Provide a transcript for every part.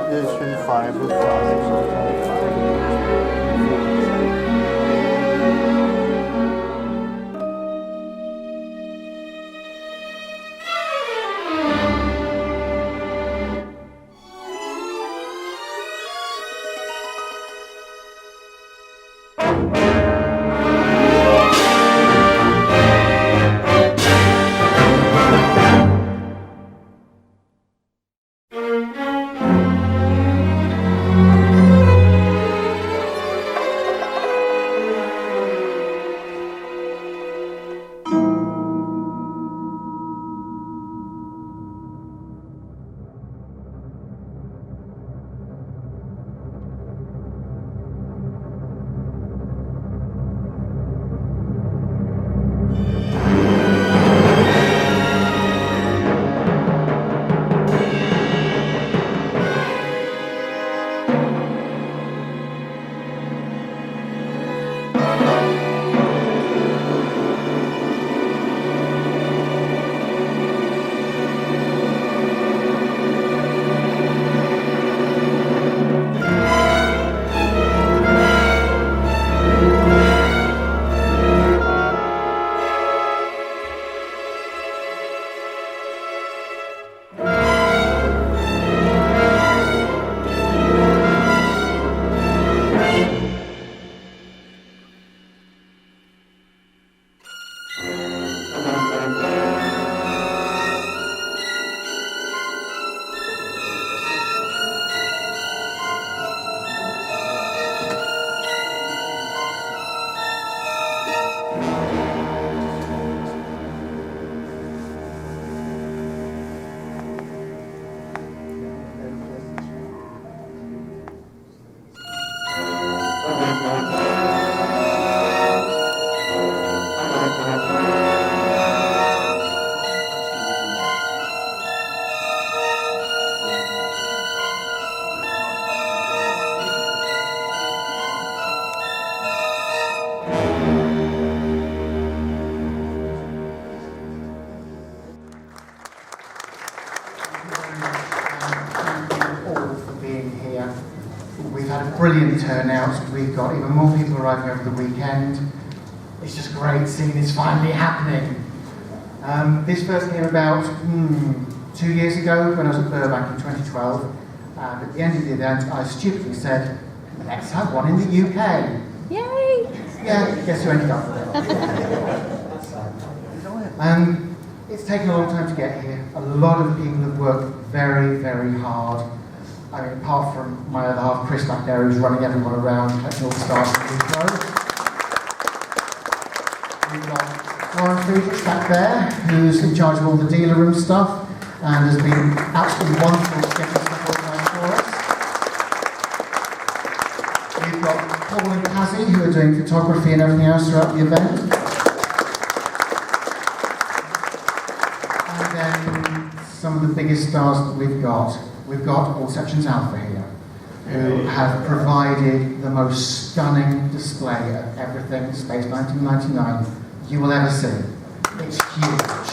25 quasi. We've had a brilliant turnout. We've got even more people arriving over the weekend. It's just great seeing this finally happening. This first came about 2 years ago when I was at Burbank in 2012. And at the end of the event, I stupidly said, let's have one in the UK. Yay! Yeah, guess who ended up with it? It's taken a long time to get here. A lot of people have worked very, very hard. I mean, apart from my other half, Chris back there, who's running everyone around, collecting all the stars from Heathrow. We've got Warren Friedrich back there, who's in charge of all the dealer room stuff, and has been absolutely wonderful to get this stuff organised for us. We've got Paul and Pazzy, who are doing photography and everything else throughout the event. And then some of the biggest stars that we've got. We've got All Sections Alpha here, who have provided the most stunning display of everything Space 1999 you will ever see. It's huge.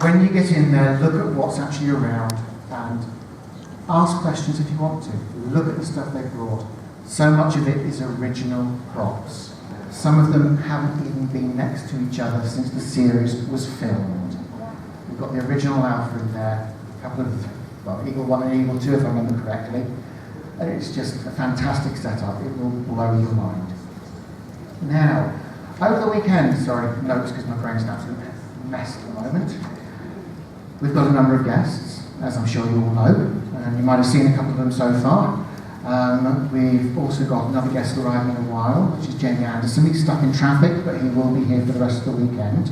When you get in there, look at what's actually around and ask questions if you want to. Look at the stuff they've brought. So much of it is original props. Some of them haven't even been next to each other since the series was filmed. We've got the original Alpha in there, a couple of, well, Eagle 1 and Eagle 2 if I remember correctly. And it's just a fantastic setup. It will blow your mind. Now, over the weekend, sorry, notes because my brain's an absolute mess at the moment. We've got a number of guests, as I'm sure you all know, and you might have seen a couple of them so far. We've also got another guest arriving in a while, which is Jamie Anderson. He's stuck in traffic, but he will be here for the rest of the weekend.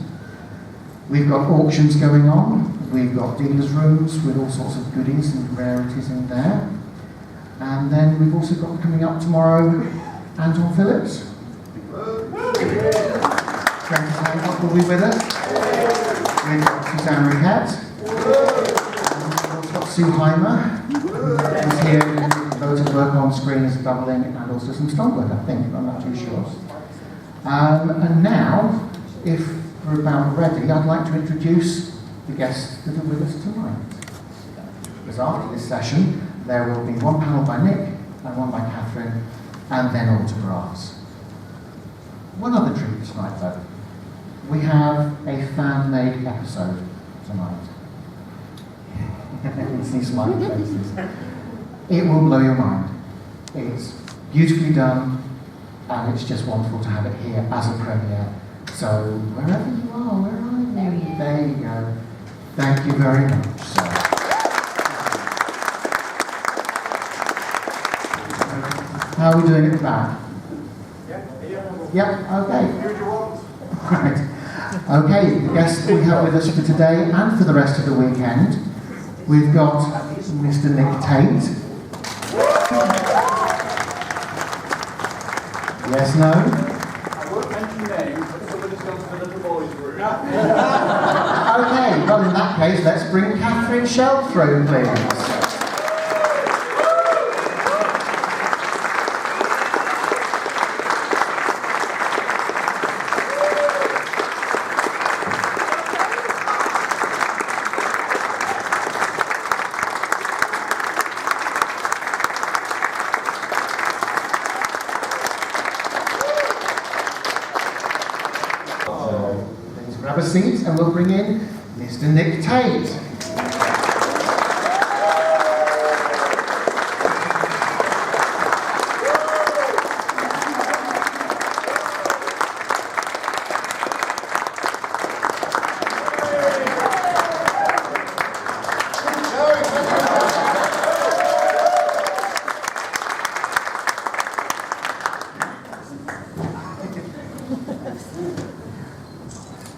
We've got auctions going on. We've got dealers' rooms with all sorts of goodies and rarities in there. And then we've also got coming up tomorrow, Anton Phillips. Frank Hancock will be with us. We've got Suzanne Riquette. And we've got Sue Heimer, who's here doing loads of work on screen as doubling and also some stunt work, I think, I'm not too sure. And now, if are about ready, I'd like to introduce the guests that are with us tonight. Because after this session, there will be one panel by Nick and one by Catherine, and then autographs. One other treat tonight, though. We have a fan-made episode tonight. You see smiling faces. It will blow your mind. It's beautifully done, and it's just wonderful to have it here as a premiere. So, wherever you are, where are you? There you go. Thank you very much, sir. How are we doing at the back? Yep, okay. Right. Okay, the guests we have with us for today and for the rest of the weekend, we've got Mr. Nick Tate. Yes, no? I won't mention names, but somebody's gone to the little boys' room. Okay, well in that case, let's bring Catherine Shell through, please. Grab a seat and we'll bring in Mr. Nick Tate.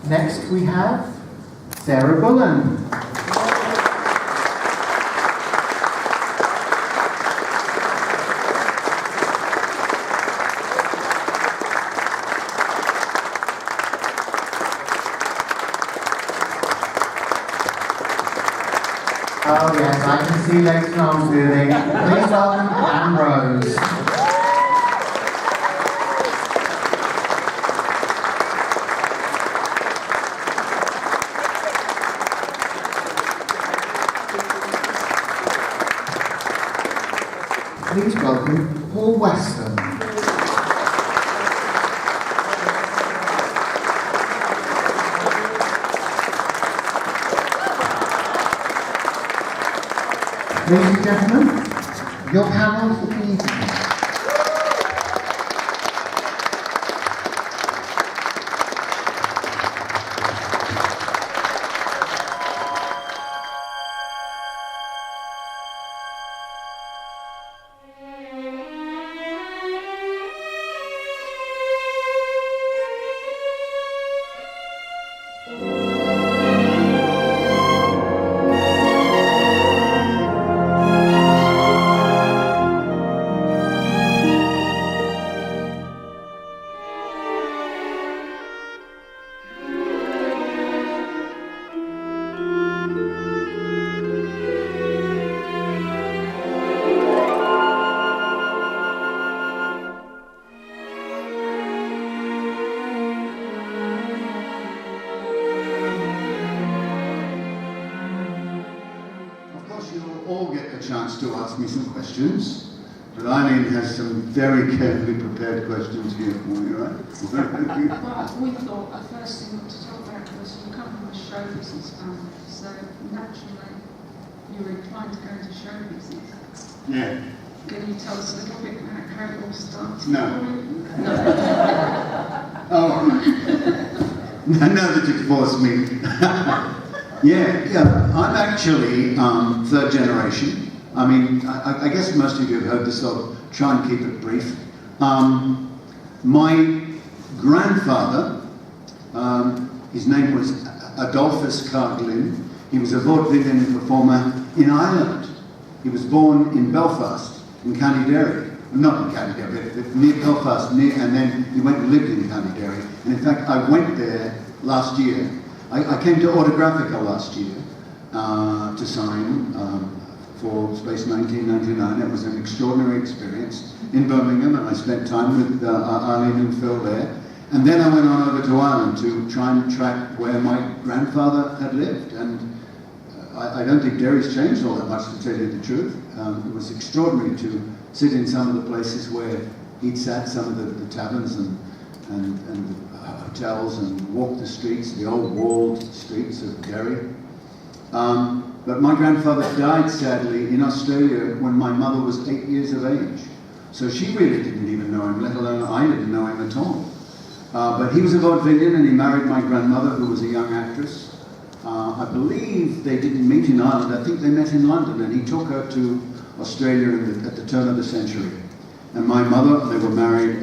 Next we have Sarah Bullen. Oh yes, I can see legs and arms moving. Please welcome Anne Rose. Please welcome Paul Weston. Ladies and gentlemen, your panel for the evening. Chance to ask me some questions, but Eileen has some very carefully prepared questions here for me, right? Well, we thought the first thing to talk about was you come from a show business family, so naturally you were inclined to go into show business. Yeah. Can you tell us a little bit about how it all started? No. No. Oh, right. Now that you've forced me. Yeah, I'm actually third generation. I mean, I guess most of you have heard this, so I'll try and keep it brief. My grandfather, his name was Adolphus Carglin. He was a vaudevillian performer in Ireland. He was born in Belfast, in County Derry. Not in County Derry, but near Belfast, and then he went and lived in County Derry. And in fact, I went there last year. I came to Autographica last year to sign for Space 1999. It was an extraordinary experience in Birmingham, and I spent time with Eileen and Phil there. And then I went on over to Ireland to try and track where my grandfather had lived. And I don't think Derry's changed all that much, to tell you the truth. It was extraordinary to sit in some of the places where he'd sat, some of the taverns and hotels, and walk the streets, the old walled streets of Derry. But my grandfather died, sadly, in Australia when my mother was 8 years of age. So she really didn't even know him, let alone I didn't know him at all. But he was a vaudevillian, and he married my grandmother, who was a young actress. I believe they didn't meet in Ireland. I think they met in London, and he took her to Australia at the turn of the century. And my mother, they were married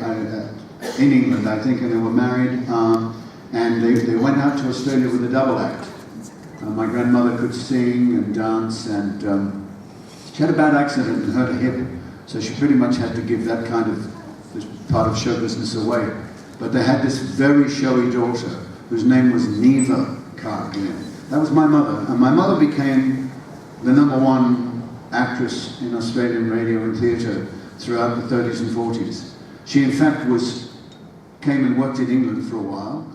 in England, I think, and they were married, and they went out to Australia with a double act. My grandmother could sing and dance, and she had a bad accident and hurt her hip, so she pretty much had to give that kind of this part of show business away. But they had this very showy daughter, whose name was Neva Cargill. That was my mother, and my mother became the #1 actress in Australian radio and theatre throughout the 30s and 40s. She, in fact, came and worked in England for a while.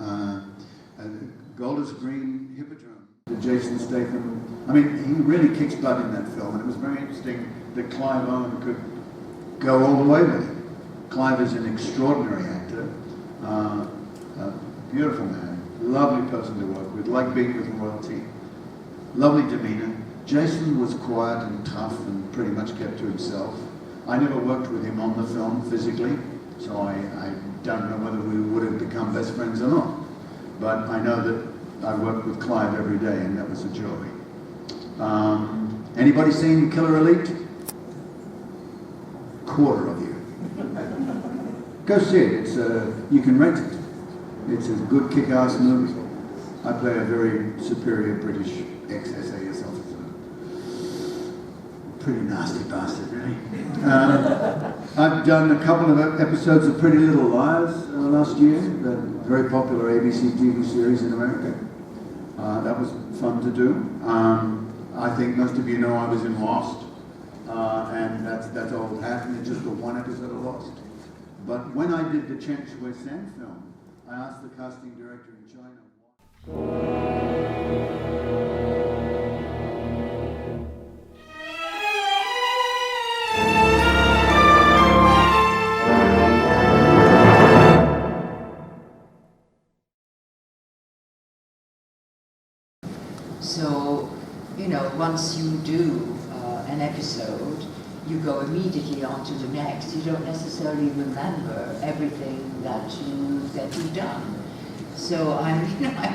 Golders Green Hippodrome. Jason Statham. I mean, he really kicks butt in that film, and it was very interesting that Clive Owen could go all the way with it. Clive is an extraordinary actor, a beautiful man, lovely person to work with, like being with royalty, lovely demeanour. Jason was quiet and tough and pretty much kept to himself. I never worked with him on the film physically, so I don't know whether we would have become best friends or not. But I know that I worked with Clive every day, and that was a joy. Anybody seen Killer Elite? Quarter of you. Go see it. You can rent it. It's a good kick-ass movie. I play a very superior British ex-SAS officer. Pretty nasty bastard, really. I've done a couple of episodes of Pretty Little Liars last year, a very popular ABC TV series in America. That was fun to do. I think most of you know I was in Lost, and that's old hat, and it's just the one episode of Lost. But when I did the Chen Shui San film, I asked the casting director in China. So, once you do an episode, you go immediately on to the next. You don't necessarily remember everything that you've done. So I'm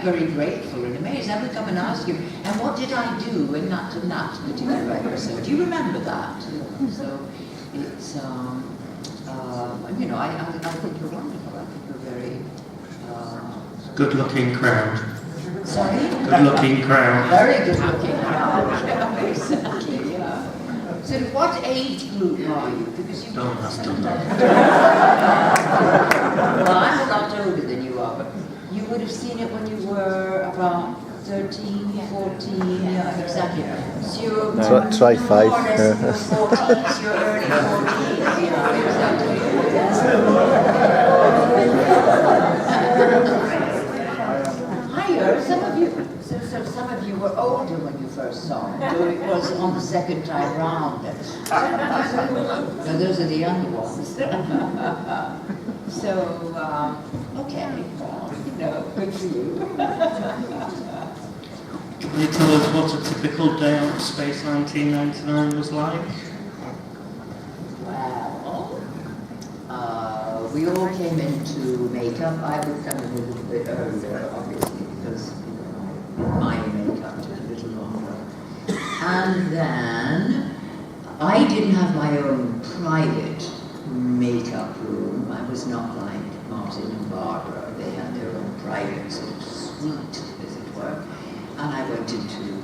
very grateful and amazed. I would come and ask you, and what did I do in that particular episode? Do you remember that? So it's, I think you're wonderful. I think you're very good-looking crowd. Sorry? Good-looking crowd. Very good-looking crowd. Exactly, yeah. So what age group are you? Because you Don't ask them that. Well, I'm a lot older than you are, but you would have seen it when you were about 13, 14, yeah, exactly. So you're Try 5. more or less in your 40s, your early 40s, yeah, exactly. Higher, some of you were older when you first saw it, so it was on the second time round. So those are the younger ones. So, okay, well, good for you. Can you tell us what a typical day on Space 1999 was like? Well, we all came into makeup. I would come a little bit earlier, obviously, because my makeup took a little longer. And then I didn't have my own private makeup room. I was not like Martin and Barbara. They had their own private sort of suite, as it were. And I went into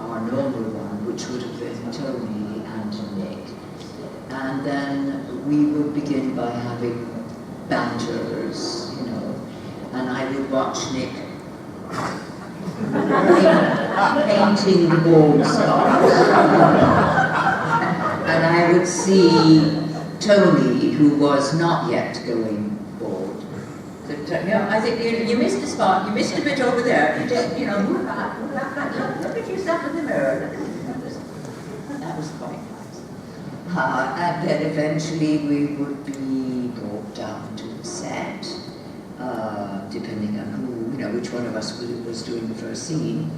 our normal one, which would have been Tony and Nick. And then we would begin by having banters, and I would watch Nick painting the wall stars. And I would see Tony who was not yet going bald, said, I think you missed a spot, you missed a bit over there, you did, move back, look at yourself in the mirror. That was quite nice. And then eventually we would be brought down to the set, depending on who, which one of us was doing the first scene.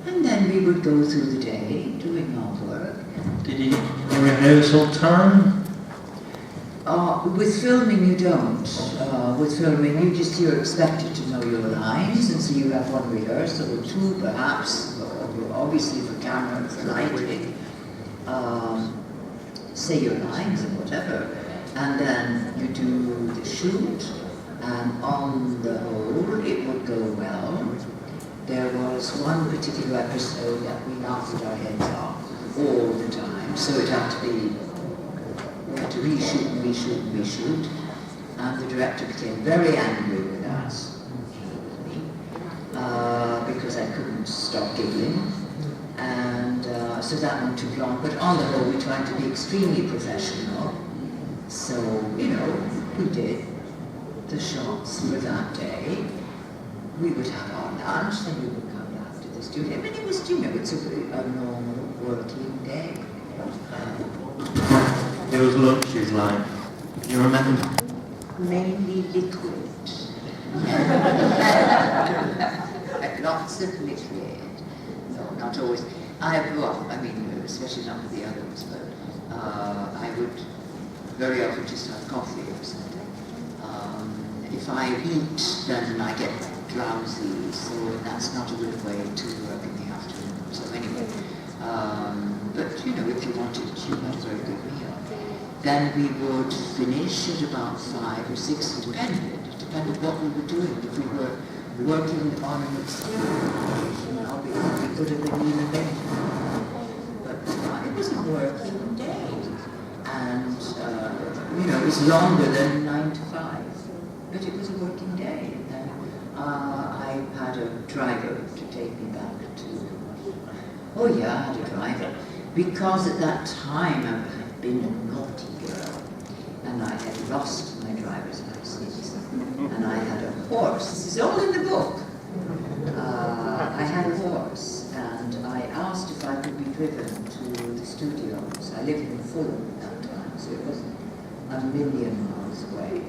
And then we would go through the day doing our work. Did you rehearse all time? With filming, you don't. With filming, you're expected to know your lines, and so you have one rehearsal or two, perhaps, obviously for camera and for lighting. Say your lines and whatever, and then you do the shoot, and on the whole, it would go well. There was one particular episode that we laughed our heads off all the time, so it had to be, we had to reshoot and reshoot and reshoot, and the director became very angry with us, because I couldn't stop giggling, and so that one took long, but on the whole we tried to be extremely professional, so, we did the shots for that day. We would have our lunch, then we would come back to the studio. I mean, it was, it's a normal working day. It was lunches like, you remember? Mainly liquid. Lots of liquid. No, not always. Especially not with the others, but I would very often just have coffee or something. If I eat, then I get drowsy, so that's not a good way to work in the afternoon. So anyway, but if you wanted to have a very good meal, then we would finish at about 5 or 6, it depended what we were doing. If we were working on an experiment, obviously we could have been even better. But it was a working day, and it was longer than 9 to 5. But it was a working day, and then I had a driver to take me back to... I had a driver, because at that time I had been a naughty girl, and I had lost my driver's license, and I had a horse. This is all in the book. I had a horse, and I asked if I could be driven to the studios. I lived in Fulham at that time, so it wasn't a million miles away.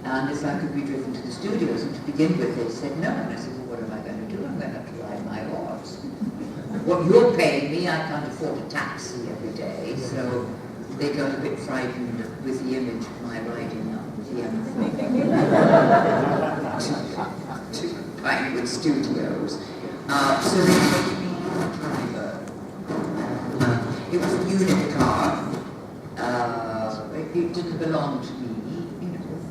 And if I could be driven to the studios, and to begin with they said no, and I said, well, what am I going to do? I'm going to have to ride my horse. What you're paying me, I can't afford a taxi every day, so they got a bit frightened with the image of my riding up the M4 to Pinewood Studios. So they took me a driver. It was a unit car. It didn't belong to me.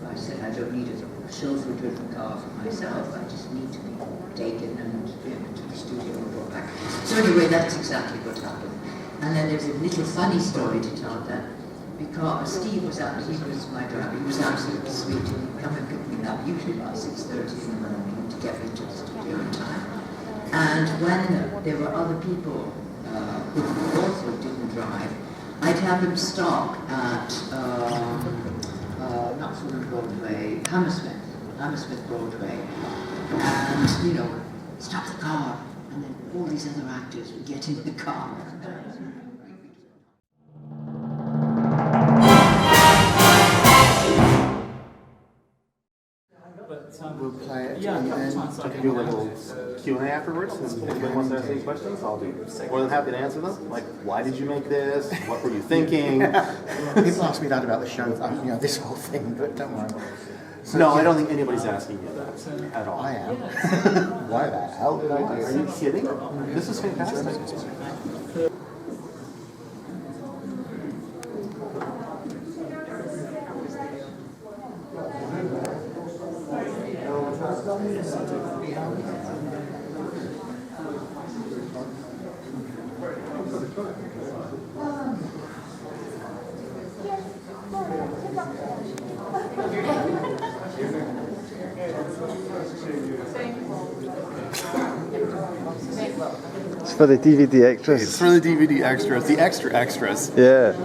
I said, I don't need a chauffeur-driven car for myself. I just need to be taken and to the studio and brought back. So anyway, that's exactly what happened. And then there's a little funny story to tell that, because Steve was my driver. He was absolutely sweet. He would come and pick me up, usually about 6:30 in the morning, to get me to the studio in time. And when there were other people who also didn't drive, I'd have them stop at not Fulham Broadway, Hammersmith Broadway, and stop the car, and then all these other actors would get in the car. We'll play it and then I can do a little Q&A afterwards, and if anyone wants to ask any questions, I'll be more than happy to answer them. Like, why did you make this? What were you thinking? People ask me that about the show, this whole thing, but don't worry. So, no, I don't think anybody's asking you that at all. I am. Why the hell did I do Are you kidding? This is fantastic. It's for the DVD extras. It's for the DVD extras, the extra extras. Yeah.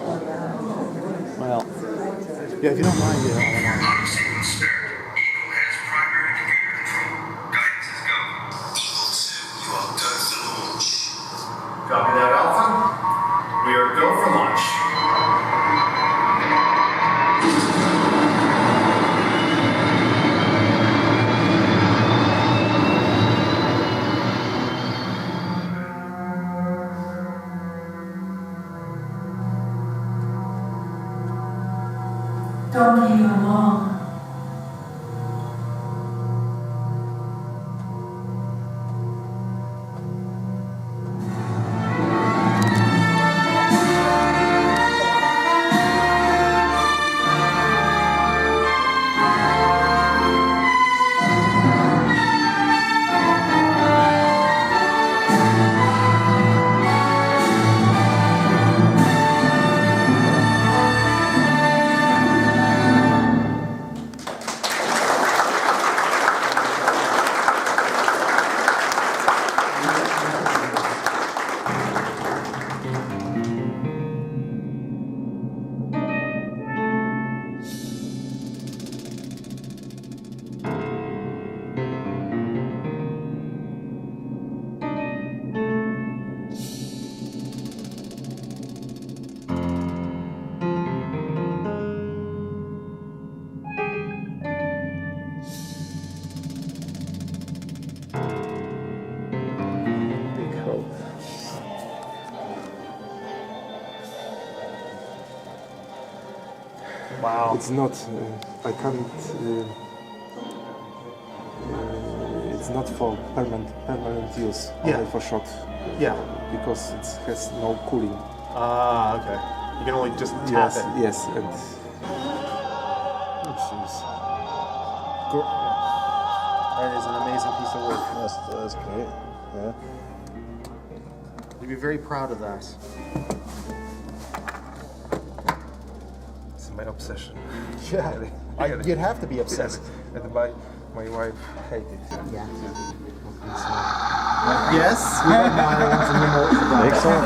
Well, Yeah, if you don't mind, yeah. Copy that, Alpha. We are go for launch. Don't leave him alone. Wow. It's not, I can't, it's not for permanent use, only for short. Yeah. Because it has no cooling. Ah, okay. You can only just tap it. Yes, and... Oh, jeez. That is an amazing piece of work. That's great, yeah. You'd be very proud of that. My obsession. Yeah, you'd have to be obsessed. And my wife hated it. Yeah. Yes. Excellent.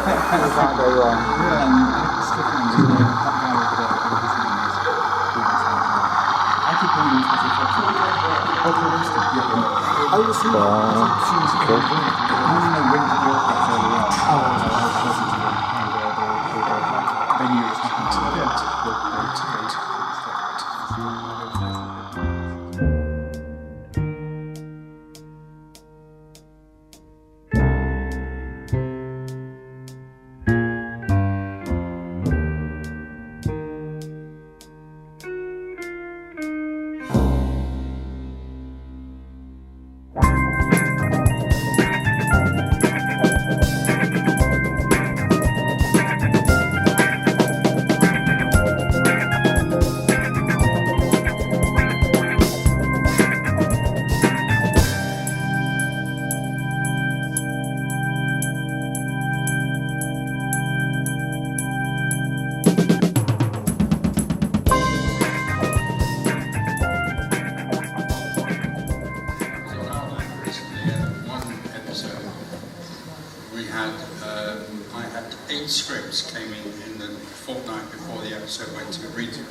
I had 8 scripts came in the fortnight before the episode went to redo,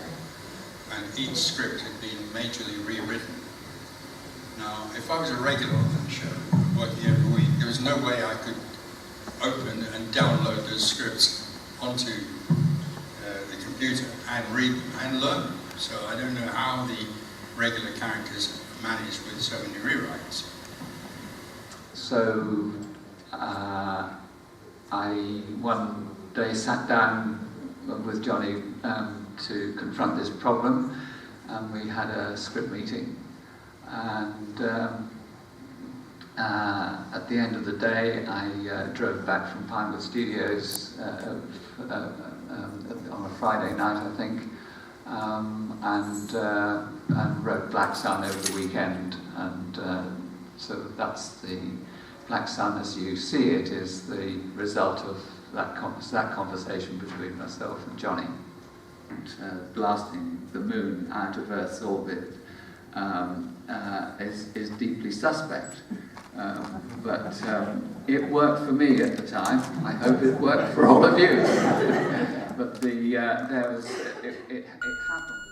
and each script had been majorly rewritten. Now, if I was a regular on that show, working every week, there was no way I could open and download those scripts onto the computer and read them and learn them. So I don't know how the regular characters managed with so many rewrites. So I one day sat down with Johnny to confront this problem, and we had a script meeting, and at the end of the day I drove back from Pinewood Studios on a Friday night, I think, and wrote Black Sun over the weekend, and so that's the Black Sun as you see it is the result of that conversation between myself and Johnny. Blasting the moon out of Earth's orbit is deeply suspect, but it worked for me at the time. I hope it worked for all of you. But it happened.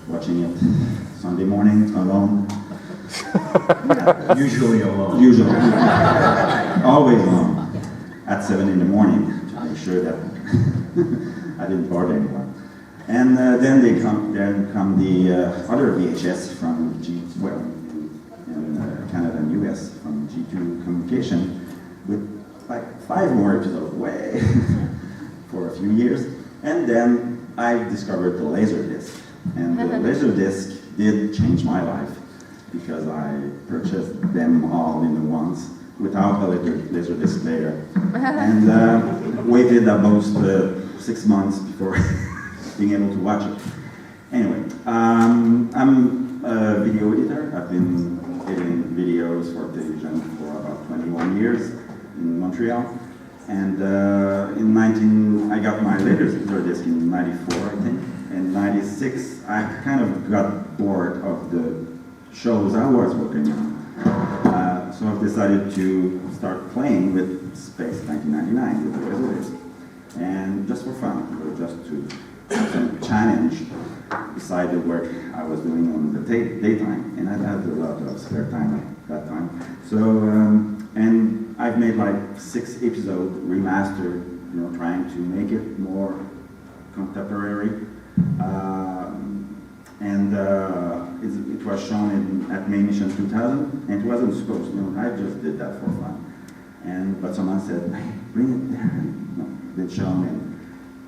Watching it Sunday morning alone. Yeah, usually alone. Usually. Always alone. At 7 in the morning to make sure that I didn't bother anyone. And then come the other VHS from in Canada and US from G2 Communication with like 5 more episodes way for a few years. And then I discovered the Laserdisc. And the Laserdisc did change my life because I purchased them all in once without a Laserdisc player. And waited almost 6 months before being able to watch it. Anyway, I'm a video editor. I've been editing videos for television for about 21 years in Montreal. And I got my Laserdisc in '94, I think. In '96, I kind of got bored of the shows I was working on. So I've decided to start playing with Space 1999 with the Laserdisc. And just for fun, just to have some challenge beside the work I was doing on the daytime. And I had a lot of spare time at that time. So, and I've made like 6 episodes remastered, trying to make it more contemporary. It was shown at May Mission 2000, and it wasn't supposed to. I just did that for fun. But someone said, "Hey, bring it there." Did shown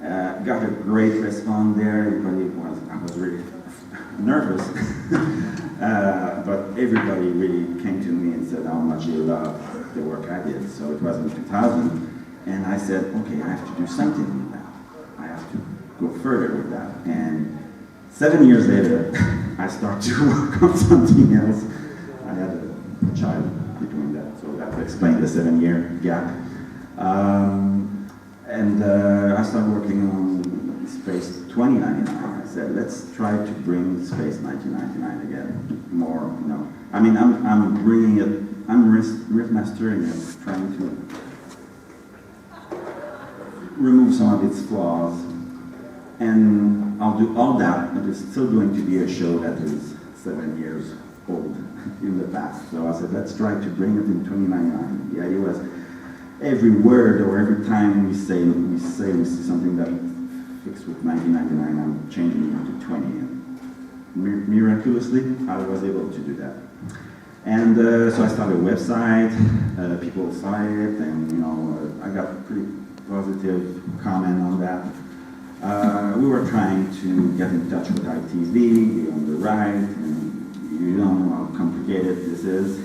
and got a great response there. I was really nervous, but everybody really came to me and said how much they loved the work I did. So it was in 2000, and I said, "Okay, I have to do something with that. I have to go further with that." And 7 years later, I started to work on something else. I had a child between that, so that explains the 7-year gap. I started working on Space 2099. I said, let's try to bring Space 1999 again. More, I'm bringing it, I'm remastering it, trying to remove some of its flaws. And I'll do all that, but it's still going to be a show that is 7 years old in the past. So I said, let's try to bring it in 2099. The idea was every word or every time we see something that fits with 1999, I'm changing it to 20. And miraculously, I was able to do that. And so I started a website, people saw it, and I got pretty positive comment on that. We were trying to get in touch with ITV on the right, and you don't know how complicated this is.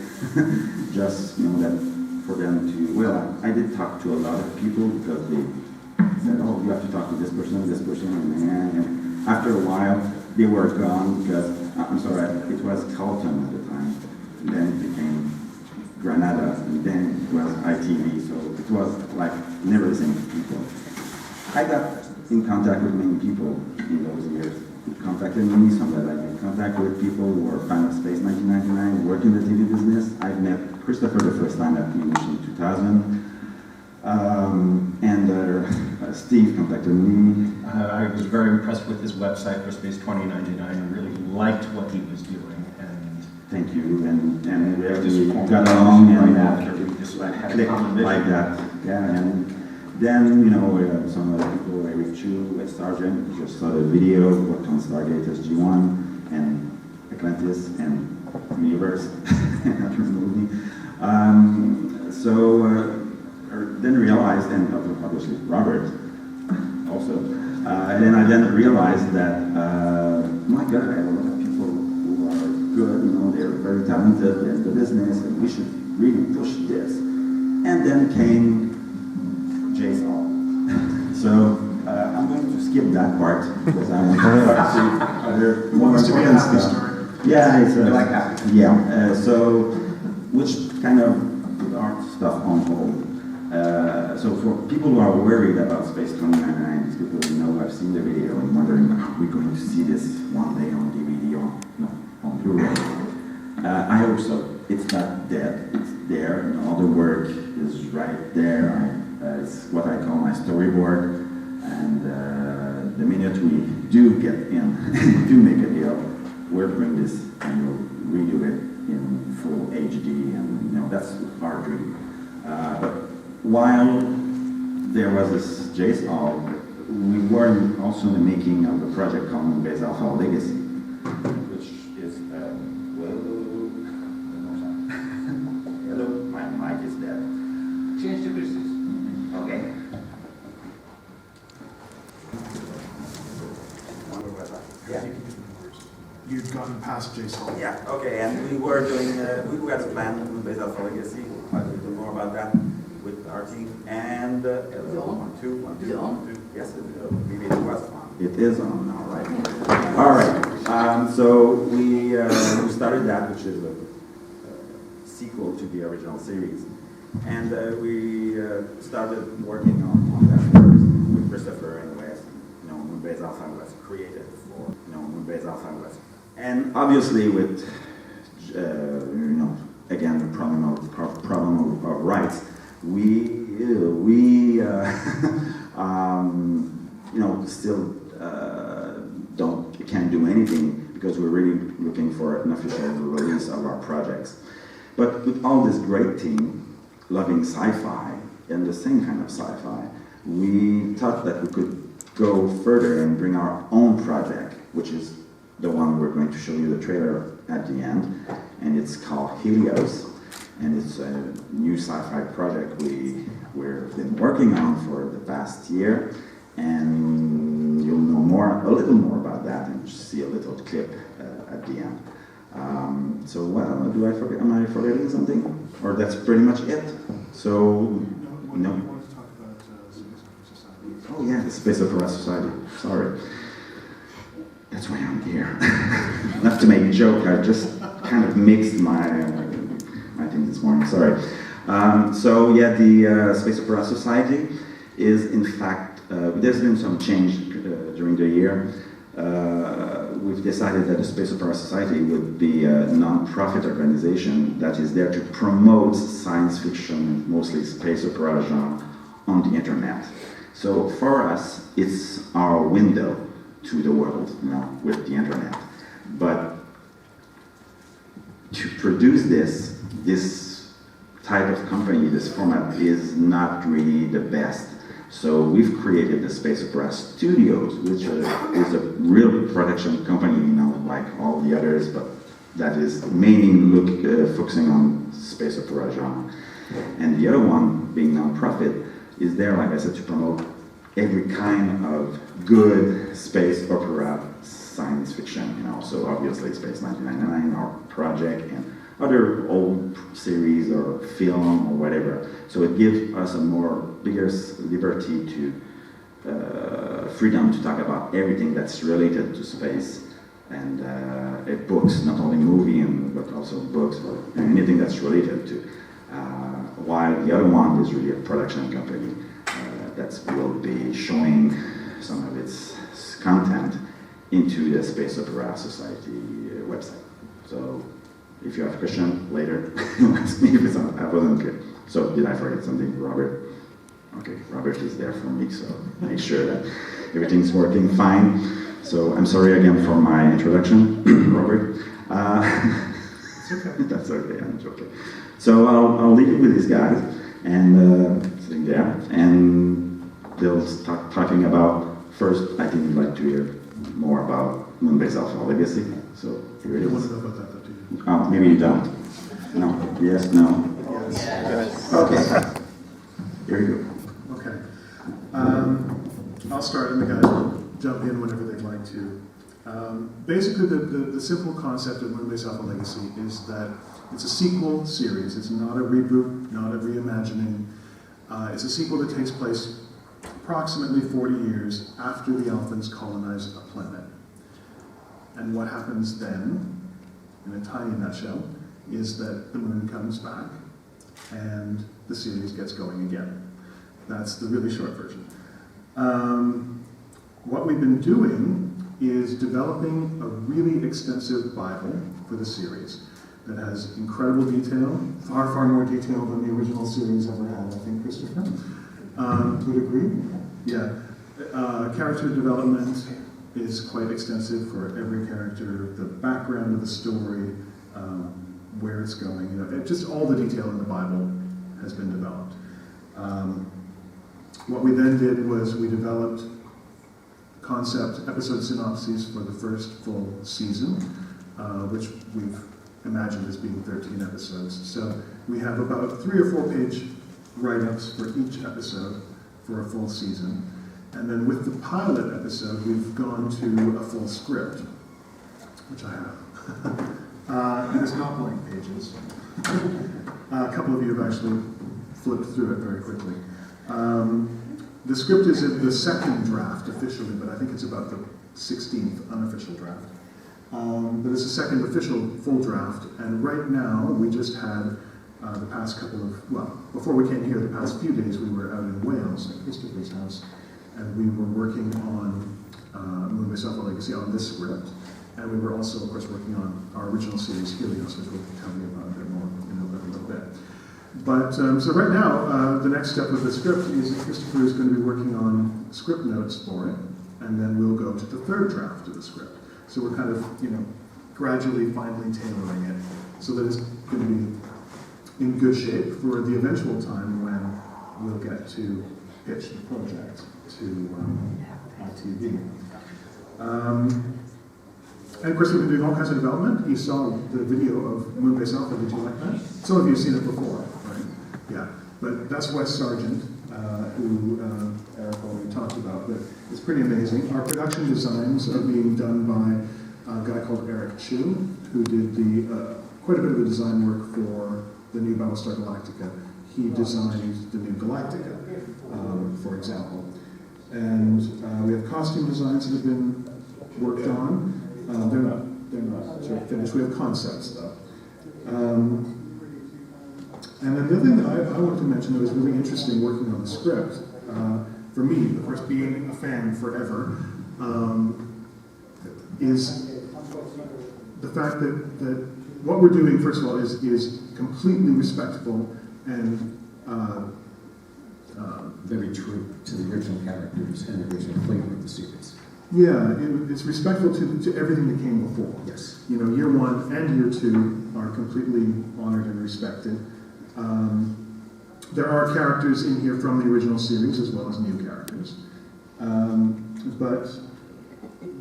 Just that for them to, I did talk to a lot of people because they said, oh, you have to talk to this person, and after a while, they were gone because, it was Carlton at the time, and then it became Granada, and then it was ITV, so it was like never the same people. I got in contact with many people in those years. Who contacted me, some that I get in contact with people who were fans of Space 1999, work in the TV business. I met Christopher the first time at Mission 2000, Steve contacted me. I was very impressed with his website for Space 2099. I really liked what he was doing. And thank you, and we actually got along and after we just had a common vision like that. Yeah, and then some other people, Eric Chu, Argent, just saw the video, worked on Stargate SG-1 and Atlantis and Universe, that movie. Then realized, and obviously Robert also, and then I realized that, my God, I have a lot of people who are good, they're very talented in the business, and we should really push this. And then came Jay's Hall. So I'm going to skip that part because I want to talk to other more important stuff. Yeah, it's like that. Yeah. So, which kind of put our stuff on hold. So for people who are worried about Space 2099, these people who know I've seen the video and wondering, are we going to see this one day on DVD or on Blu-ray? I hope so. It's not dead. It's there. All the work is right there. It's what I call my storyboard. And the minute we do get in, do make a deal, we'll bring this and we'll redo it in full HD, and that's our dream. But while there was this JSOL, we were also in the making of a project called Moonbase Alpha Legacy, which is hello, my mic is dead. Change the business. Okay. Yeah. You'd gotten past JSOL. Yeah, okay, and we were doing, we had a plan on Moonbase Alpha Legacy. I'll tell you more about that with our team. And one, two. Yes, maybe it was on. It is on now, right? All right. So we started that, which is a sequel to the original series, and we started working on that first with Christopher and Wes. Moonbase Alpha was created for Moonbase Alpha was, and obviously with again the problem of rights, we still can't do anything because we're really looking for an official release of our projects. But with all this great team loving sci-fi and the same kind of sci-fi, we thought that we could go further and bring our own project, which is the one we're going to show you the trailer at the end, and it's called Helios, and it's a new sci-fi project we've been working on for the past year, and you'll know a little more about that, and see a little clip at the end. So what do I forget? Am I forgetting something? Or that's pretty much it? So no. Oh yeah, the Space Opera Society. Sorry. That's why I'm here. Not to make a joke, I just kind of mixed my thing this morning, sorry. So yeah, the Space Opera Society is in fact, there's been some change during the year. We've decided that the Space Opera Society would be a non-profit organization that is there to promote science fiction, mostly space opera genre, on the internet. So for us, it's our window to the world, with the internet. But to produce this type of company, this format is not really the best. So we've created the Space Opera Studios, which is a real production company, like all the others, but that is mainly focusing on space opera genre. And the other one, being non-profit, is there, like I said, to promote every kind of good space opera science fiction, so obviously Space 1999, our project, and other old series or film or whatever. So it gives us a bigger liberty to freedom to talk about everything that's related to space and books, not only movie but also books or anything that's related to. While the other one is really a production company that will be showing some of its content into the Space Opera Society website. So if you have a question later, ask me if I wasn't clear. So did I forget something, Robert? Okay, Robert is there for me, so make sure that everything's working fine. So I'm sorry again for my introduction, Robert. It's okay. That's okay, I'm joking. So I'll leave it with these guys, and sitting there, and they'll start talking about first, I think you'd like to hear more about Moonbase Alpha Legacy. So here it You want is. to know about that, do you? Oh, maybe you don't. No. Yes. No. Yes. Okay. Here you go. Okay. I'll start and the guys will jump in whenever they'd like to. Basically, the simple concept of Moonbase Alpha Legacy is that it's a sequel series. It's not a reboot, not a reimagining. It's a sequel that takes place approximately 40 years after the Alphans colonize a planet. And what happens then, in a tiny nutshell, is that the moon comes back and the series gets going again. That's the really short version. What we've been doing is developing a really extensive Bible for the series that has incredible detail, far, far more detail than the original series ever had, I think, Christopher would agree. Yeah. Character development is quite extensive for every character, the background of the story, where it's going, just all the detail in the Bible has been developed. What we then did was we developed concept episode synopses for the first full season, which we've imagined as being 13 episodes. So we have about 3 or 4 page write-ups for each episode for a full season. And then with the pilot episode, we've gone to a full script, which I have. And it's not blank pages. A couple of you have actually flipped through it very quickly. The script is in the second draft officially, but I think it's about the 16th unofficial draft. But it's the second official full draft, and right now we just had the past couple of, well, before we came here, the past few days we were out in Wales at Christopher's house, and we were working on Moonbase Alpha Legacy on this script, and we were also, of course, working on our original series, Helios, which we'll tell you about a bit more in a little bit. But, so right now, the next step of the script is that Christopher is going to be working on script notes for it, and then we'll go to the third draft of the script. So we're kind of, gradually, finally tailoring it so that it's going to be in good shape for the eventual time when we'll get to pitch the project to TV. And of course, we've been doing all kinds of development. You saw the video of Moonbase Alpha. Did you like that? Some of you have seen it before, right? Yeah. But that's Wes Sargent, who Eric already talked about. But it's pretty amazing. Our production designs are being done by a guy called Eric Chu, who did quite a bit of the design work for the new Battlestar Galactica. He designed the new Galactica, for example. And we have costume designs that have been worked on. They're not sort of finished. We have concepts, though. And then the other thing that I wanted to mention that was really interesting working on the script, for me, of course, being a fan forever, is the fact that what we're doing, first of all, is completely respectful and very true to the original characters and the original flavor of the series. Yeah, it's respectful to everything that came before. Yes. Year 1 and year 2 are completely honored and respected. There are characters in here from the original series as well as new characters. But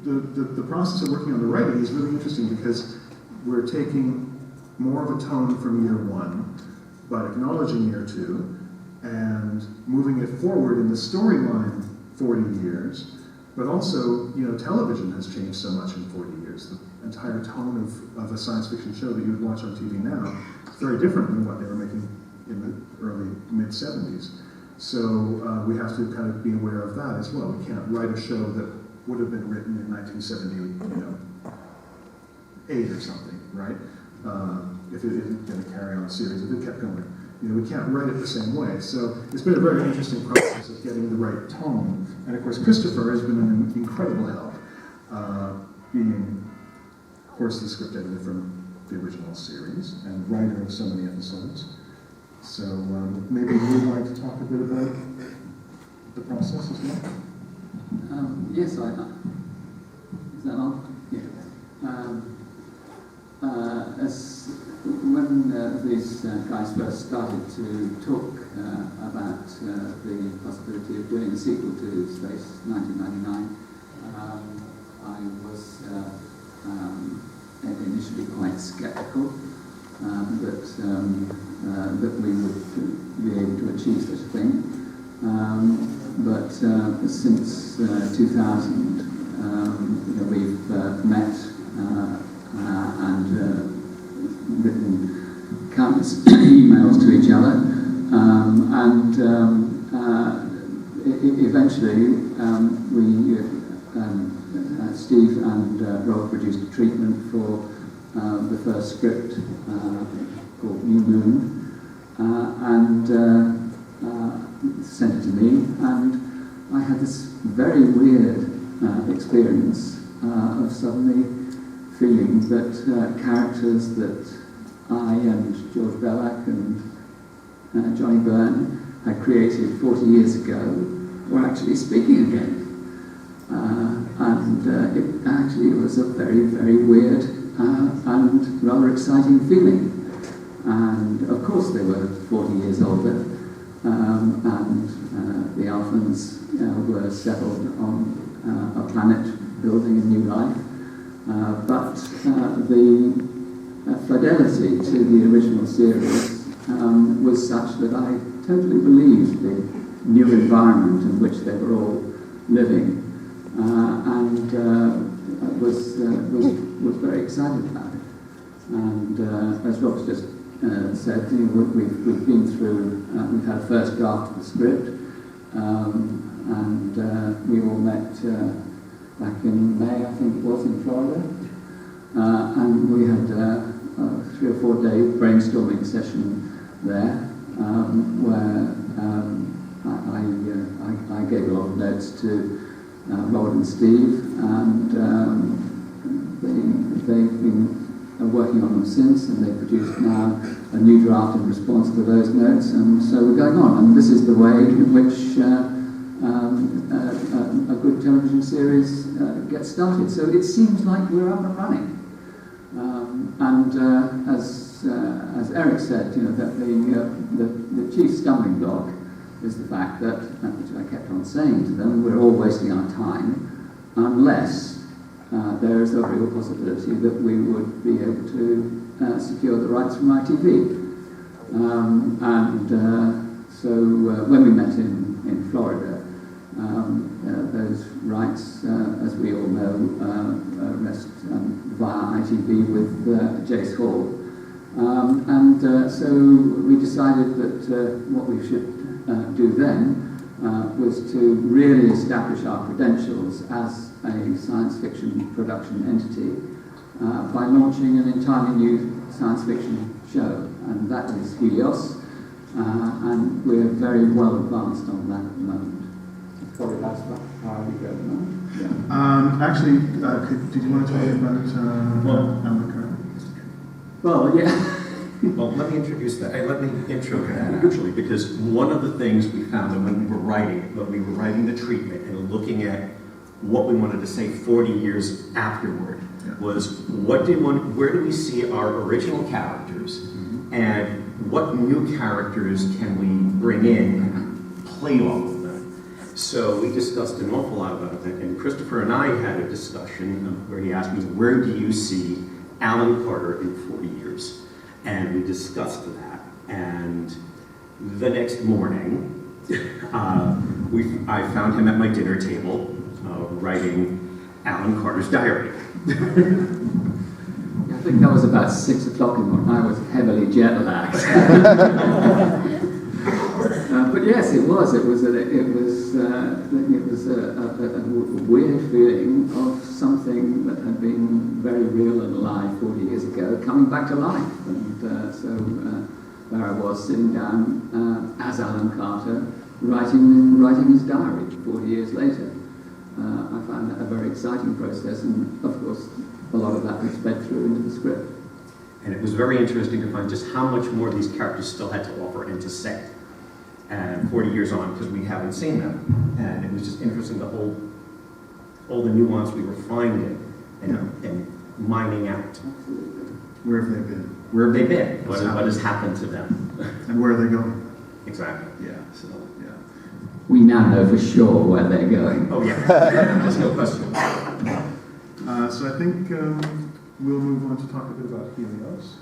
the process of working on the writing is really interesting because we're taking more of a tone from year 1, but acknowledging year 2, and moving it forward in the storyline 40 years. But also, television has changed so much in 40 years. The entire tone of a science fiction show that you would watch on TV now is very different than what they were making in the early, mid-70s. So we have to kind of be aware of that as well. We can't write a show that would have been written in 1978 or something, right? If it isn't going to carry on a series, if it kept going. We can't write it the same way. So it's been a very interesting process of getting the right tone. And of course, Christopher has been an incredible help, being, of course, the script editor from the original series and writer of so many episodes. So maybe you'd like to talk a bit about the process as well? Yes, is that on? Yeah. When these guys first started to talk about the possibility of doing a sequel to Space 1999. I was initially quite sceptical that we would be able to achieve such a thing. But since 2000, we've met and written countless emails to each other, and eventually Steve and Rob produced a treatment for the first script called New Moon, and sent it to me, and I had this very weird experience of suddenly feeling that characters that I and George Bellack and Johnny Byrne had created 40 years ago were actually speaking again. And it actually was a very, very weird and rather exciting feeling. And of course they were 40 years older, and the Alphans were settled on a planet building a new life. But the fidelity to the original series was such that I totally believed the new environment in which they were all living, and was very excited about it. And as Rob's just said, we've been through, we've had a first draft of the script, and we all met back in May, I think it was, in Florida, and we had a 3 or 4 day brainstorming session there, where I gave a lot of notes to Robert and Steve, and they've been working on them since, and they've produced now a new draft in response to those notes, and so we're going on, and this is the way in which a good television series gets started. So it seems like we're up and running, and as Eric said, that the chief stumbling block is the fact that, which I kept on saying to them, we're all wasting our time unless there is a real possibility that we would be able to secure the rights from ITV. So when we met in Florida, those rights, as we all know, rest via ITV with Jace Hall. So we decided that what we should do then was to really establish our credentials as a science fiction production entity by launching an entirely new science fiction show, and that is Helios, and we're very well advanced on that at the moment. Probably that's how we go at the moment. Yeah. Actually, did you want to tell me about Alan Carter? Well, yeah. Well, let me introduce that. Let me intro that, actually, because one of the things we found when we were writing the treatment and looking at what we wanted to say 40 years afterward, was where do we see our original characters, and what new characters can we bring in and play off of them? So we discussed an awful lot about that, and Christopher and I had a discussion where he asked me, where do you see Alan Carter in 40 years? And we discussed that, and the next morning, I found him at my dinner table writing Alan Carter's diary. I think that was about 6 o'clock in the morning. I was heavily jet lagged. But yes, it was. It was a weird feeling of something that had been very real and alive 40 years ago coming back to life. And so there I was sitting down as Alan Carter, writing his diary 40 years later. I found that a very exciting process, and of course a lot of that was fed through into the script. And it was very interesting to find just how much more these characters still had to offer and to say. And 40 years on, because we haven't seen them. And it was just interesting to hold all the nuance we were finding and mining out. Where have they been? Where have they been? What has happened to them? And where are they going? Exactly. Yeah, so, yeah. We now know for sure where they're going. Oh, yeah. There's no question. So I think we'll move on to talk a bit about Helios.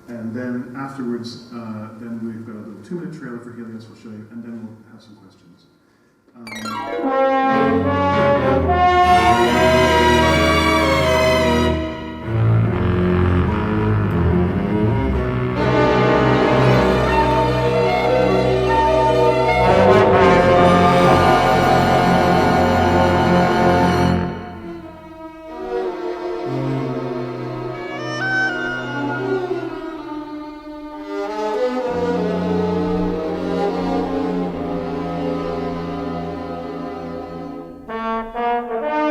And then afterwards, then we've got a little 2-minute trailer for Helios we'll show you, and then we'll have some questions. Thank you.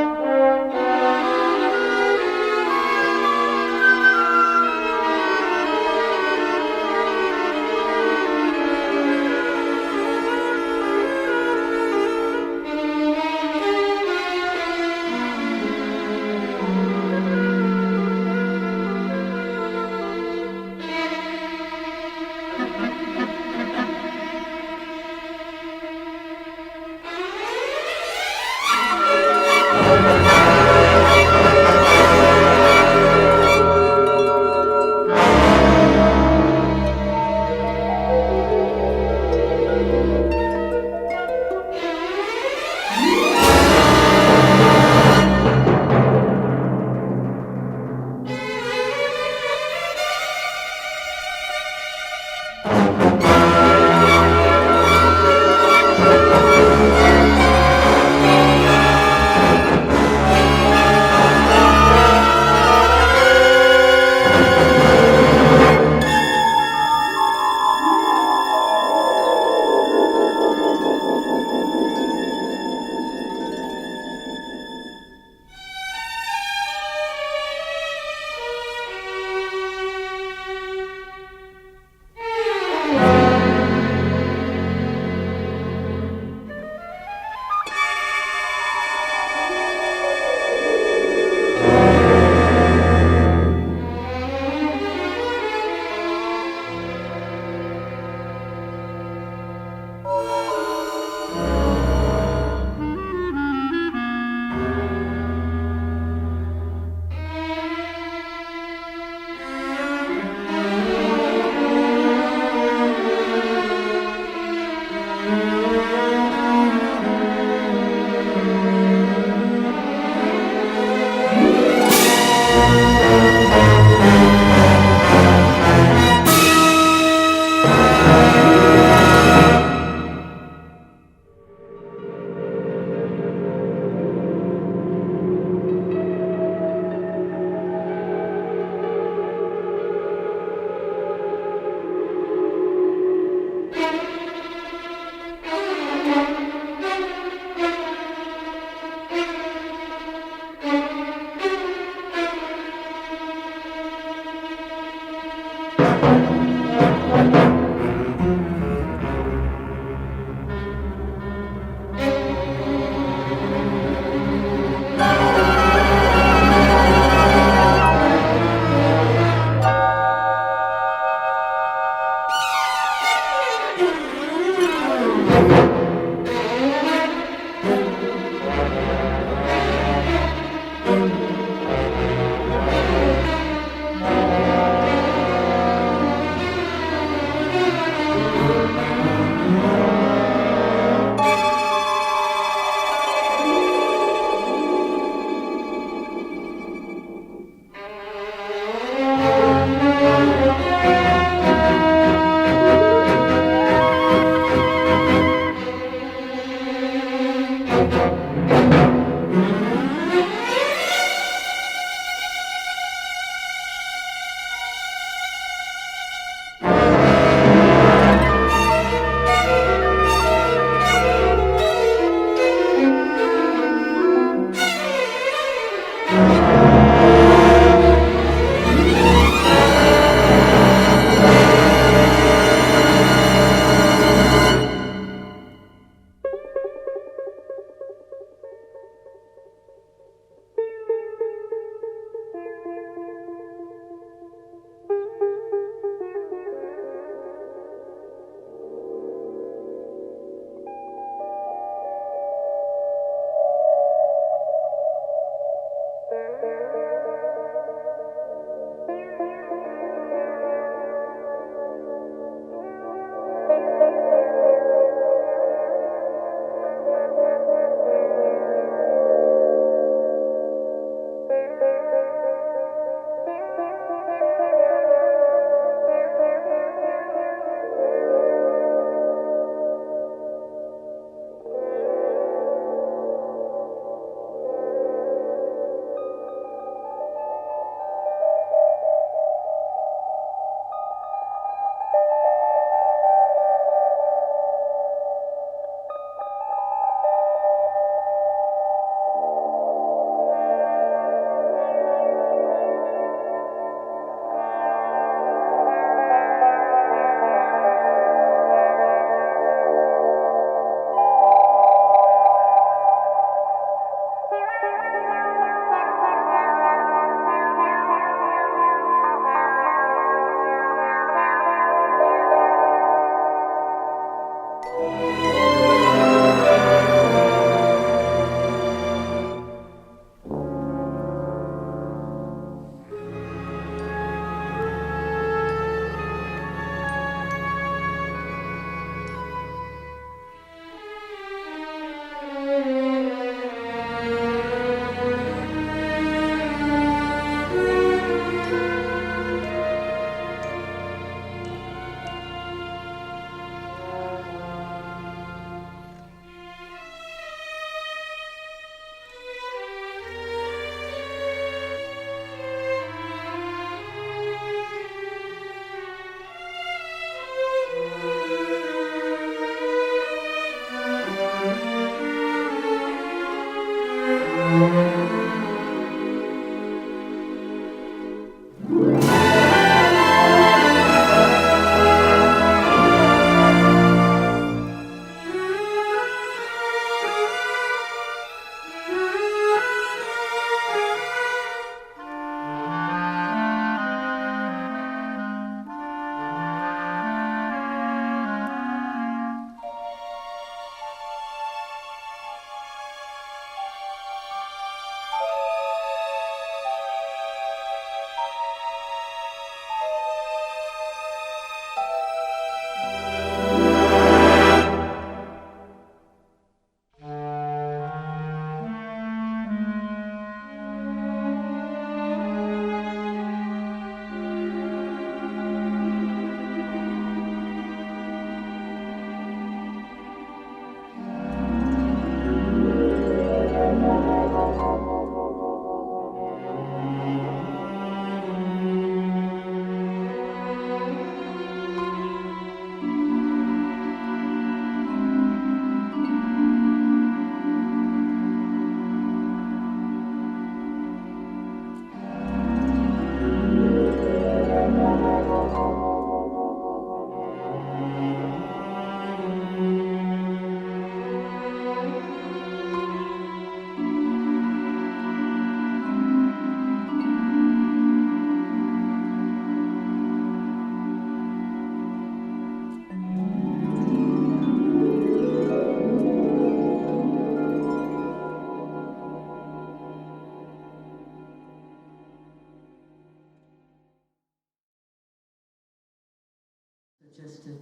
suggested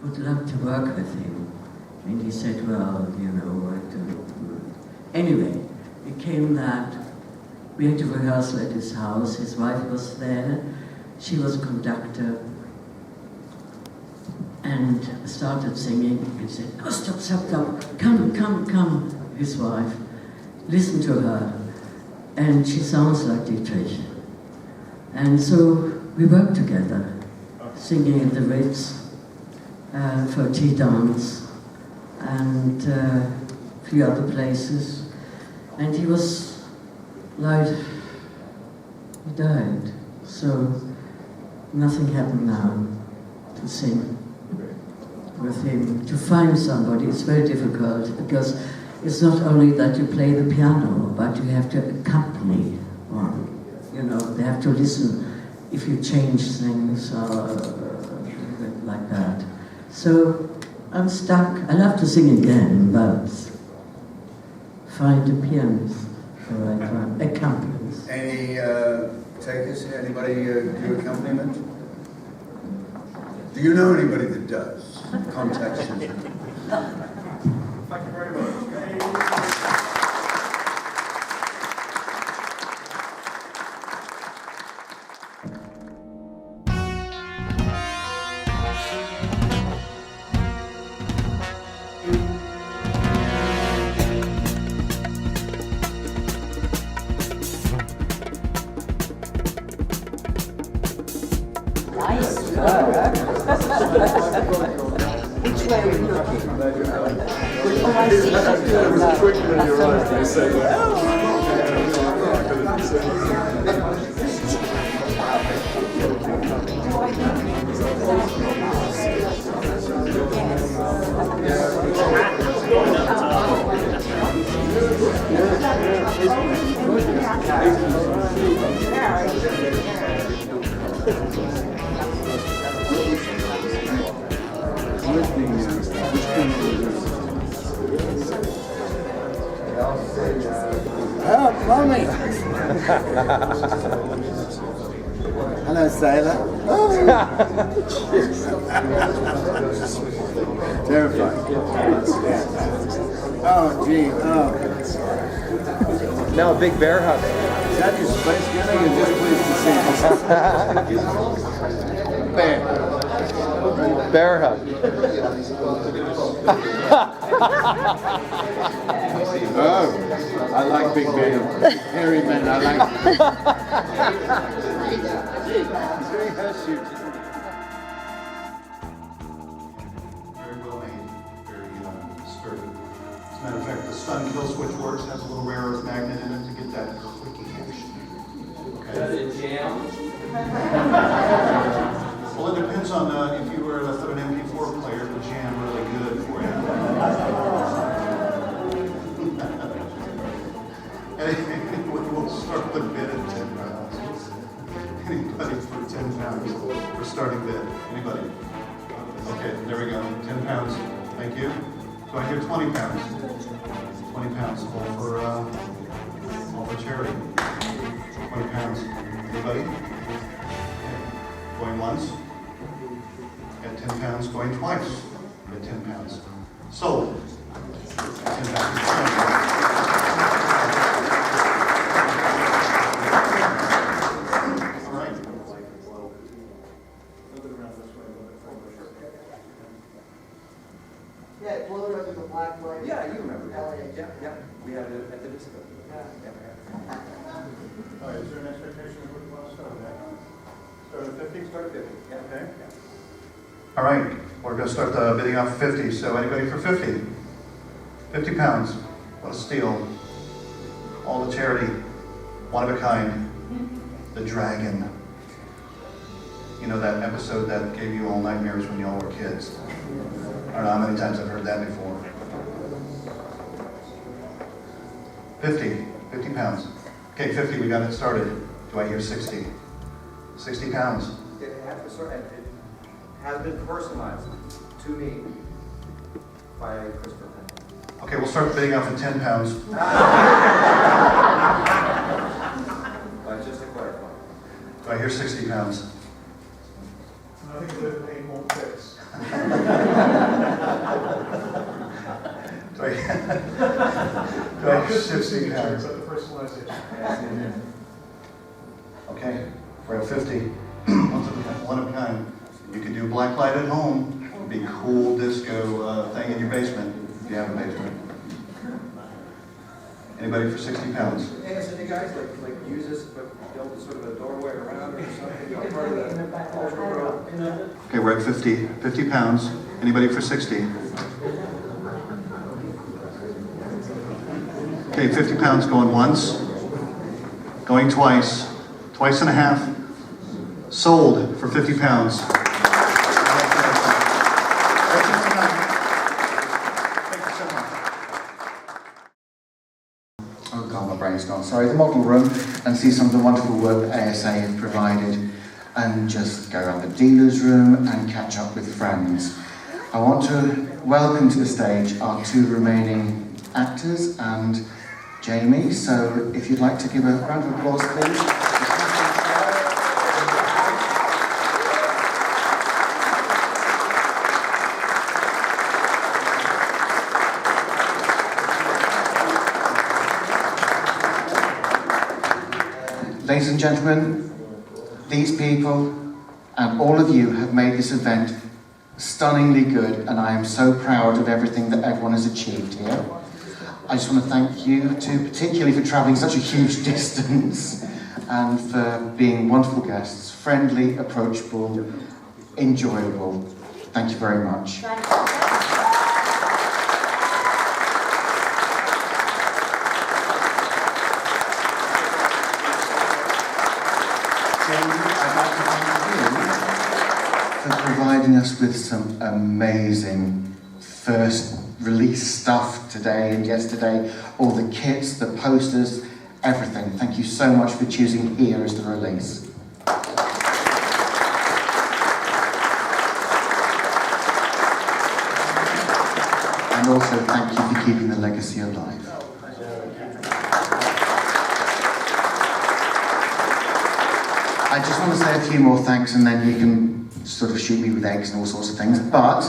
would love to work with him. And he said, well, you know, I don't. Anyway, it came that we had a rehearsal at his house. His wife was there. She was a conductor. And started singing. And he said, oh, stop, stop, stop. Come, come, come. His wife. Listen to her. And she sounds like Dietrich. And so we worked together, singing in the Ritz for a tea dance and a few other places. And he was like, he died. So nothing happened now to sing with him. To find somebody is very difficult because it's not only that you play the piano, but you have to accompany one. You know, they have to listen if you change things or like that. So I'm stuck. I love to sing again, but find a pianist, the right one, accompanist. Any takers here? Anybody do accompaniment? Do you know anybody that does? Contact Susan. Thank you very much. Which way are you looking? Oh, I see. There was a twinkle in your eyes. They said Oh, mommy! Hello, sailor. Oh. Terrifying. Oh, gee. Oh. Now a big bear hug. Is that your space getting or just pleased to see you? Bear. Bear hug. Oh, I like big men. Hairy men, I like. He's doing her shoot. Very well made, very sturdy. As a matter of fact, the stun kill switch works, has a little rare earth magnet in it to get that clicking action. Okay. Does it jam? Well, it depends on if you were an MP4 player, it would jam really good for you. Anyway, we'll start the bid at 10 pounds. Anybody for 10 pounds for starting bid? Anybody? Okay, there we go. 10 pounds. Thank you. Do I hear 20 pounds? 20 pounds. All for charity. 20 pounds. Anybody? Going once? At 10 pounds, going twice at 10 pounds. Sold. 10 pounds. All right. Yeah, blow it up with the black light. Yeah, you remember that. Yeah. We had it at the disco. Yeah. All right, is there an expectation of what you want to start with? Start at 50? Start at 50. Yeah. Okay. All right, we're going to start bidding off 50. So anybody for 50? 50 pounds. What a steal. All the charity. One of a kind. The Dragon. You know that episode that gave you all nightmares when you all were kids? I don't know how many times I've heard that before. 50 pounds. Okay, 50, we got it started. Do I hear 60? 60 pounds. It has been personalized to me by Christopher Penn. Okay, we'll start bidding off at 10 pounds. Just to clarify. Do I hear 60 pounds? Nothing good at pain won't fix. Do I Just the have 60 signature, pounds? but the personalization. Okay, we're at 50. One of a kind. You could do black light at home. Be cool disco thing in your basement if you have a basement. Anybody for 60 pounds? Hey, so you guys like use this, but build sort of a doorway around or something? You know, part of the ultra pro. Okay, we're at 50 pounds. Anybody for 60? Okay, 50 pounds going once, going twice, twice and a half. Sold for 50 pounds. Oh God, my brain's gone. Sorry, the model room and see some of the wonderful work that ASA have provided, and just go around the dealer's room and catch up with friends. I want to welcome to the stage our two remaining actors and Jamie. So if you'd like to give a round of applause, please. Ladies and gentlemen, these people and all of you have made this event stunningly good, and I am so proud of everything that everyone has achieved here. I just want to thank you too, particularly for travelling such a huge distance and for being wonderful guests, friendly, approachable, enjoyable. Thank you very much. I'd like to thank you for providing us with some amazing first release stuff today and yesterday, all the kits, the posters, everything. Thank you so much for choosing here as the release. And also thank you for keeping the legacy alive. I just want to say a few more thanks, and then you can sort of shoot me with eggs and all sorts of things. But,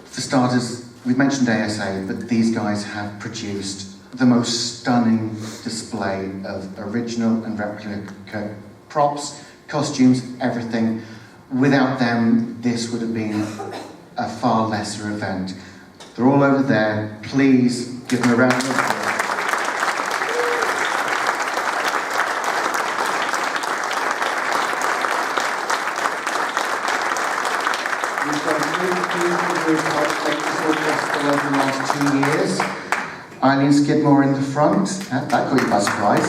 for starters, we've mentioned ASA, but these guys have produced the most stunning display of original and replica props, costumes, everything. Without them, this would have been a far lesser event. They're all over there. Please give them a round of applause. Over the last 2 years. Eileen Skidmore in the front. That caught you by surprise.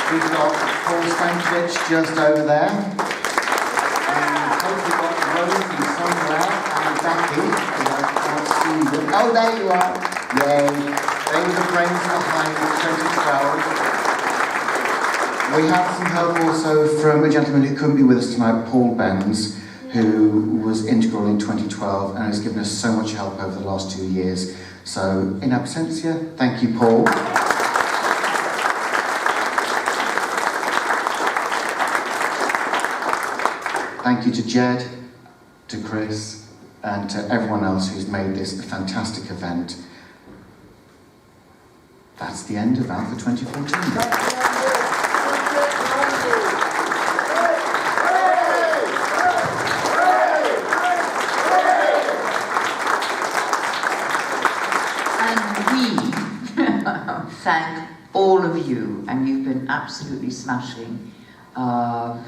We've got Paul Stankovich just over there. And hopefully got Rosie somewhere and Becky. I can't see them. Oh, there you are. Yay. They were the friends behind 2012. We have some help also from a gentleman who couldn't be with us tonight, Paul Benz, who was integral in 2012 and has given us so much help over the last 2 years. So, in absentia, thank you, Paul. Thank you to Jed, to Chris, and to everyone else who's made this a fantastic event. That's the end of Alpha 2014. Thank all of you, and you've been absolutely smashing.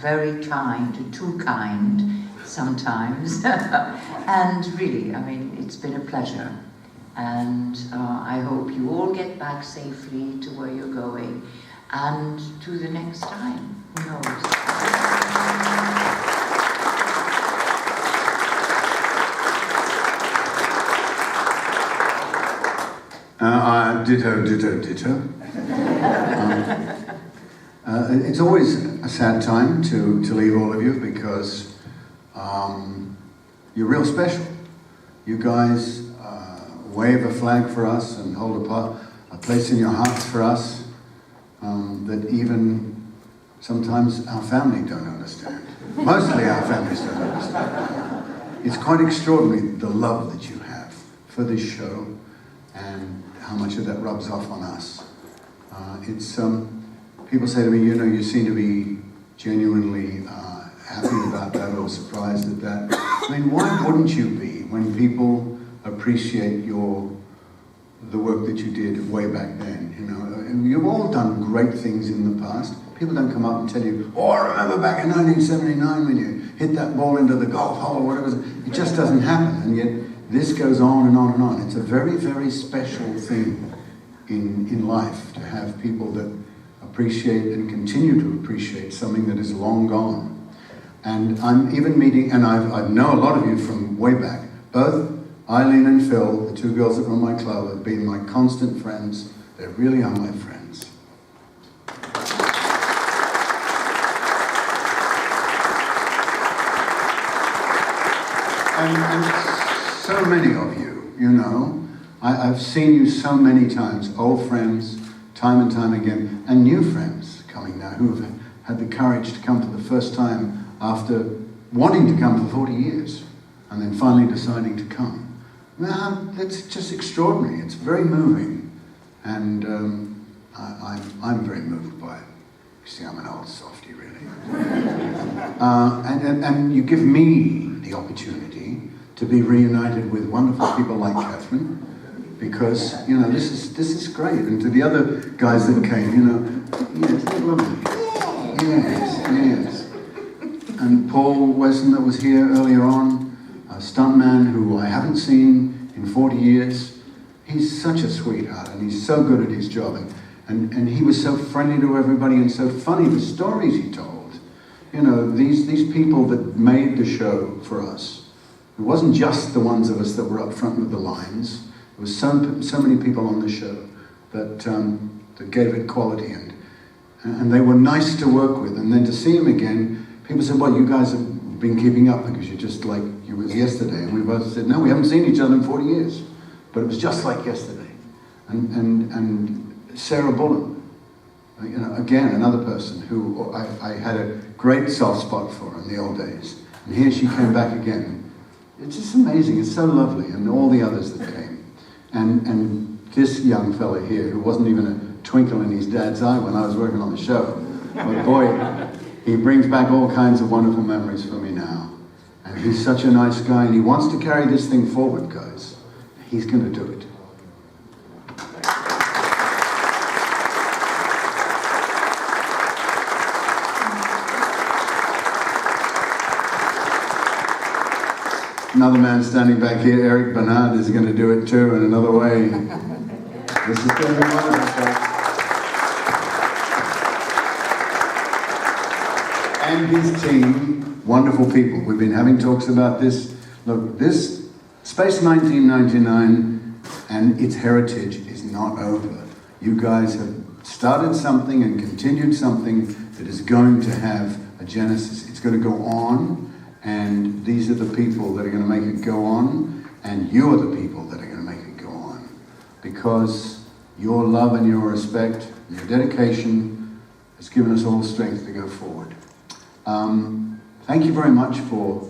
Very kind, too kind sometimes. And really, I mean, it's been a pleasure. And I hope you all get back safely to where you're going and to the next time. Who knows? Ditto. It's always a sad time to leave all of you because you're real special. You guys wave a flag for us and hold a place in your hearts for us that even sometimes our family don't understand. Mostly our families don't understand. It's quite extraordinary, the love that you have for this show and how much of that rubs off on us. People say to me, you know, you seem to be genuinely happy about that or surprised at that. I mean, why wouldn't you be when people appreciate the work that you did way back then? You know, and you've all done great things in the past. People don't come up and tell you, oh, I remember back in 1979 when you hit that ball into the golf hole or whatever. It just doesn't happen, and yet this goes on and on and on. It's a very, very special thing in life to have people that appreciate and continue to appreciate something that is long gone. And I'm even meeting, and I know a lot of you from way back. Both Eileen and Phil, the two girls that run my club, have been my constant friends. They really are my friends. And so many of you, you know, I've seen you so many times, old friends, time and time again, and new friends coming now who have had the courage to come for the first time after wanting to come for 40 years and then finally deciding to come. Now, that's just extraordinary. It's very moving, and I'm very moved by it. You see, I'm an old softy, really. And you give me the opportunity to be reunited with wonderful people like Catherine, because, you know, this is great. And to the other guys that came, you know, yes, they're lovely. Yes. And Paul Weston that was here earlier on, a stuntman who I haven't seen in 40 years. He's such a sweetheart, and he's so good at his job. And he was so friendly to everybody and so funny, the stories he told. You know, these people that made the show for us. It wasn't just the ones of us that were up front with the lines. There was so many people on the show that gave it quality, and they were nice to work with. And then to see him again, people said, well, you guys have been keeping up because you're just like you was yesterday. And we both said, no, we haven't seen each other in 40 years. But it was just like yesterday. And Sarah Bullen, you know, again, another person who I had a great soft spot for in the old days. And here she came back again. It's just amazing. It's so lovely. And all the others that came. And this young fella here, who wasn't even a twinkle in his dad's eye when I was working on the show. But boy, he brings back all kinds of wonderful memories for me now. And he's such a nice guy, and he wants to carry this thing forward, guys. He's going to do it. Another man standing back here, Eric Bernard, is going to do it too in another way. This is going to be wonderful, folks. And his team, wonderful people. We've been having talks about this. Look, this Space 1999 and its heritage is not over. You guys have started something and continued something that is going to have a genesis. It's going to go on. And these are the people that are going to make it go on, and you are the people that are going to make it go on. Because your love and your respect, and your dedication has given us all the strength to go forward. Thank you very much for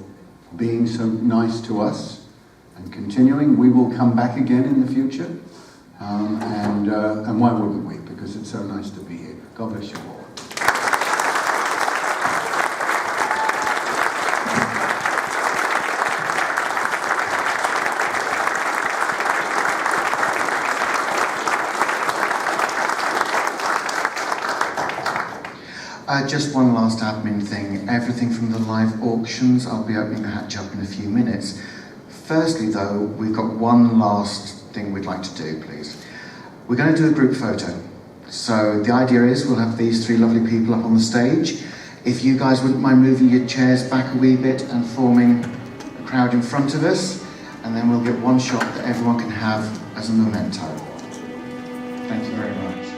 being so nice to us and continuing. We will come back again in the future. And why wouldn't we? Because it's so nice to be here. God bless you all. Just one last admin thing. Everything from the live auctions, I'll be opening the hatch up in a few minutes. Firstly, though, we've got one last thing we'd like to do, please. We're going to do a group photo. So the idea is we'll have these three lovely people up on the stage. If you guys wouldn't mind moving your chairs back a wee bit and forming a crowd in front of us, and then we'll get one shot that everyone can have as a memento. Thank you very much.